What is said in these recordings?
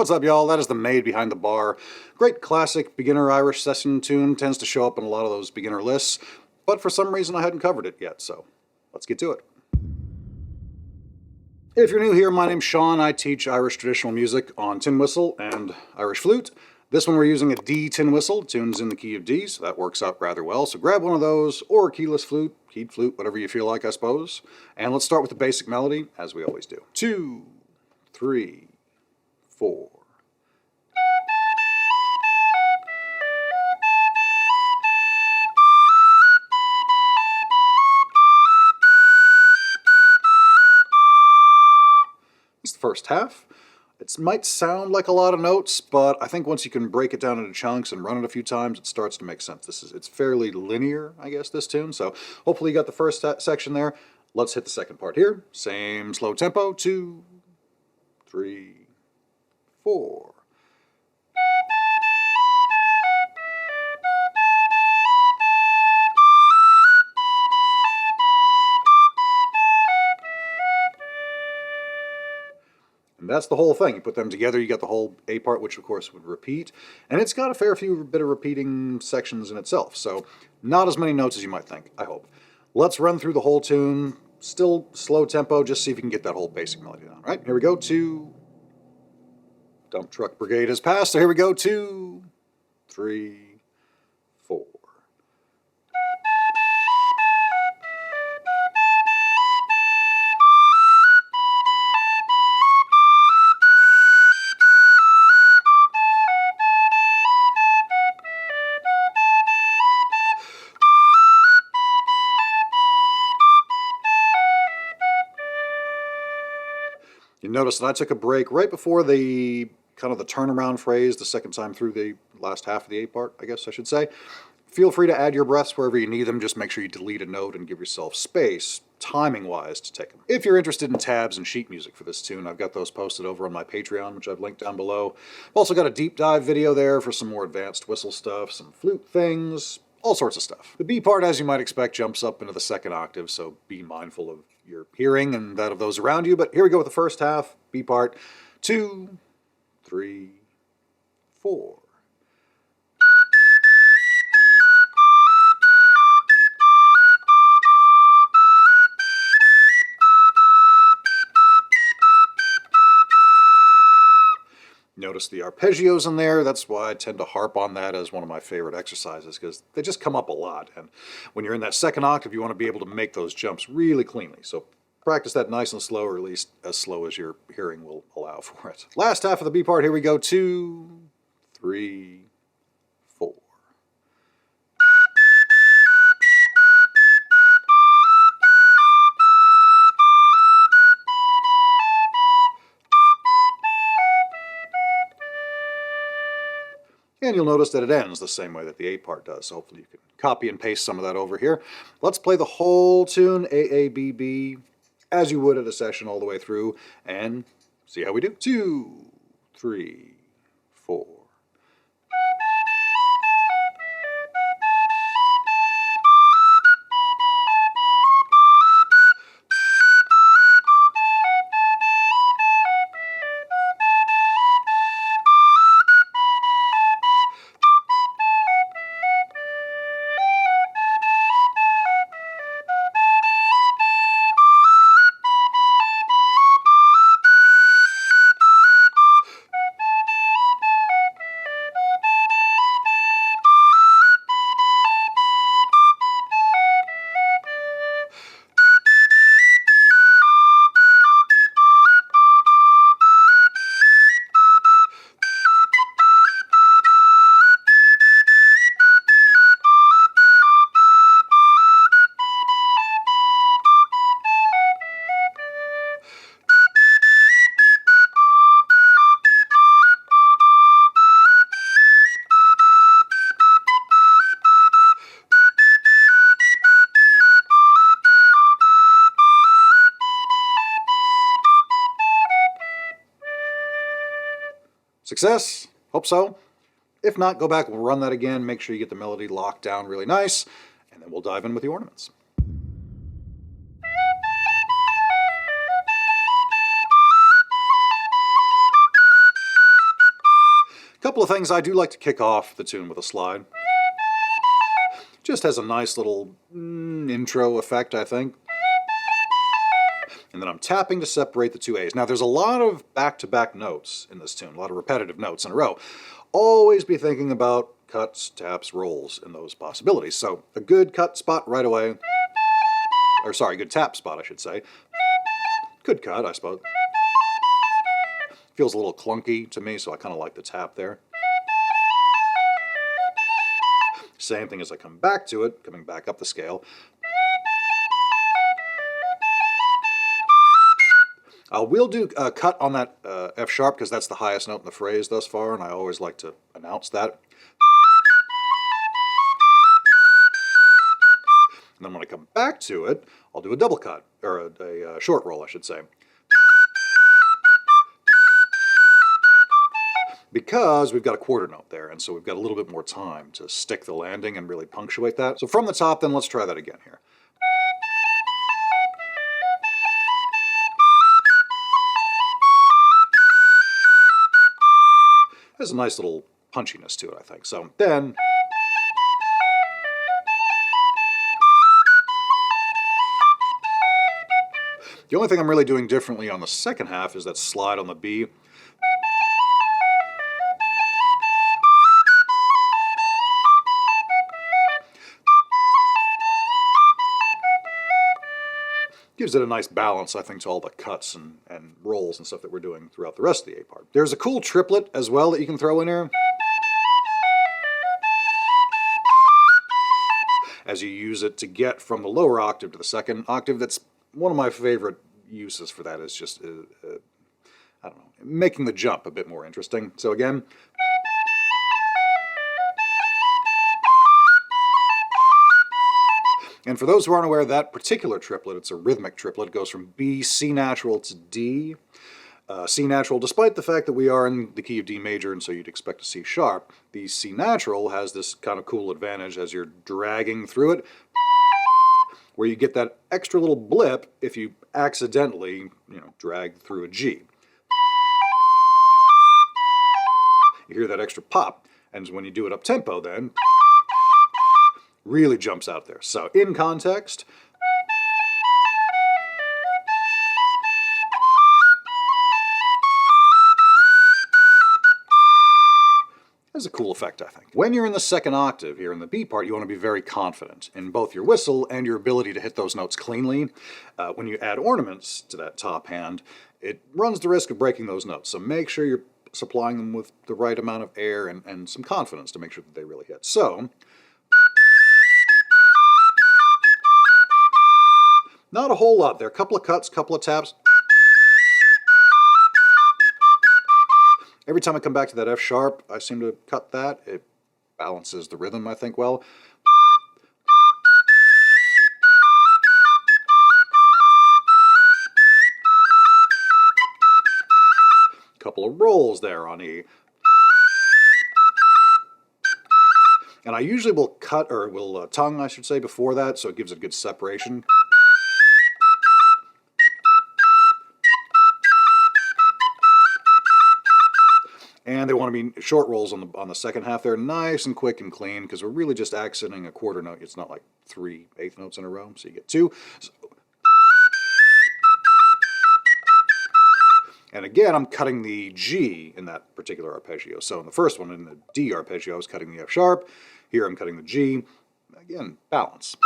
What's up, y'all? That is the Maid Behind the Bar. Great classic beginner Irish session tune. Tends to show up in a lot of those beginner lists, but for some reason I hadn't covered it yet, so let's get to it. If you're new here, my name's Sean. I teach Irish traditional music on tin whistle and Irish flute. This one we're using a D tin whistle. Tune's in the key of D, so that works out rather well. So grab one of those, or a keyless flute, keyed flute, whatever you feel like, I suppose. And let's start with the basic melody, as we always do. 2, 3, 4. It's the first half. It might sound like a lot of notes, but I think once you can break it down into chunks and run it a few times, it starts to make sense. It's fairly linear, I guess, this tune. So hopefully you got the first section there. Let's hit the second part here. Same slow tempo. 2, 3, 4. And that's the whole thing. You put them together, you got the whole A part, which of course would repeat. And it's got a fair few bit of repeating sections in itself. So not as many notes as you might think, I hope. Let's run through the whole tune. Still slow tempo, just see if you can get that whole basic melody down. Right, here we go. 2. Dump truck brigade has passed. So here we go. 2, 3, 4. You notice that I took a break right before the kind of the turnaround phrase, the second time through the last half of the A part, I guess I should say. Feel free to add your breaths wherever you need them. Just make sure you delete a note and give yourself space, timing-wise, to take them. If you're interested in tabs and sheet music for this tune, I've got those posted over on my Patreon, which I've linked down below. I've also got a deep dive video there for some more advanced whistle stuff, some flute things, all sorts of stuff. The B part, as you might expect, jumps up into the second octave, so be mindful of your hearing and that of those around you. But here we go with the first half, B part. 2, 3, 4. Notice the arpeggios in there. That's why I tend to harp on that as one of my favorite exercises, because they just come up a lot. And when you're in that second octave, you want to be able to make those jumps really cleanly. So practice that nice and slow, or at least as slow as your hearing will allow for it. Last half of the B part, here we go. 2, 3, 4. And you'll notice that it ends the same way that the A part does. So hopefully you can copy and paste some of that over here. Let's play the whole tune, A-A-B-B, as you would at a session all the way through, and see how we do. 2, 3, 4. Success? Hope so. If not, go back, we'll run that again, make sure you get the melody locked down really nice, and then we'll dive in with the ornaments. couple of things, I do like to kick off the tune with a slide. Just has a nice little intro effect, I think. And then I'm tapping to separate the two A's. Now there's a lot of back-to-back notes in this tune, a lot of repetitive notes in a row. Always be thinking about cuts, taps, rolls, and those possibilities. So a good cut spot right away, or sorry, good tap spot I should say. Good cut, I suppose. Feels a little clunky to me, so I kind of like the tap there. Same thing as I come back to it, coming back up the scale. We'll do a cut on that F sharp because that's the highest note in the phrase thus far, and I always like to announce that. And then when I come back to it, I'll do a double cut, or a short roll, I should say. Because we've got a quarter note there, and so we've got a little bit more time to stick the landing and really punctuate that. So from the top, then let's try that again here. There's a nice little punchiness to it, I think. So then, the only thing I'm really doing differently on the second half is that slide on the B. Gives it a nice balance, I think, to all the cuts and rolls and stuff that we're doing throughout the rest of the A part. There's a cool triplet as well that you can throw in here as you use it to get from the lower octave to the second octave. That's one of my favorite uses for that, is just, I don't know, making the jump a bit more interesting. So again, and for those who aren't aware of that particular triplet, it's a rhythmic triplet. It goes from B, C natural to D. C natural, despite the fact that we are in the key of D major, and so you'd expect a C sharp, the C natural has this kind of cool advantage as you're dragging through it, where you get that extra little blip if you accidentally, drag through a G. You hear that extra pop, and when you do it up tempo then, really jumps out there. So in context, has a cool effect, I think. When you're in the second octave here in the B part, you want to be very confident in both your whistle and your ability to hit those notes cleanly. When you add ornaments to that top hand, it runs the risk of breaking those notes. So make sure you're supplying them with the right amount of air and some confidence to make sure that they really hit. So, not a whole lot there. A couple of cuts, couple of taps. Every time I come back to that F sharp, I seem to cut that. It balances the rhythm, I think, well. Couple of rolls there on E. And I usually will cut, or will tongue, I should say, before that, so it gives it good separation. And they want to be short rolls on the second half there, nice and quick and clean, because we're really just accenting a quarter note. It's not like 3 eighth notes in a row, so you get 2. And again, I'm cutting the G in that particular arpeggio. So in the first one, in the D arpeggio, I was cutting the F sharp. Here I'm cutting the G. Again, balance.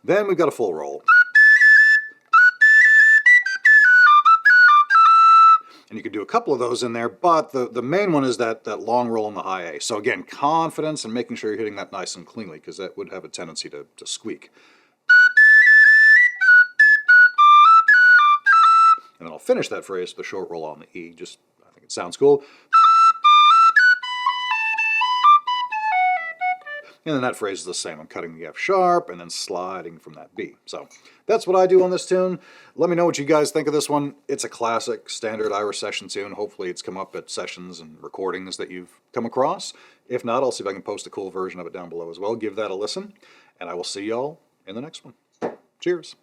Then we've got a full roll. And you could do a couple of those in there, but the main one is that long roll in the high A. So again, confidence and making sure you're hitting that nice and cleanly, because that would have a tendency to squeak. And then I'll finish that phrase with the short roll on the E. Just, I think it sounds cool. And then that phrase is the same. I'm cutting the F sharp and then sliding from that B. So that's what I do on this tune. Let me know what you guys think of this one. It's a classic standard Irish session tune. Hopefully it's come up at sessions and recordings that you've come across. If not, I'll see if I can post a cool version of it down below as well. Give that a listen, and I will see y'all in the next one. Cheers.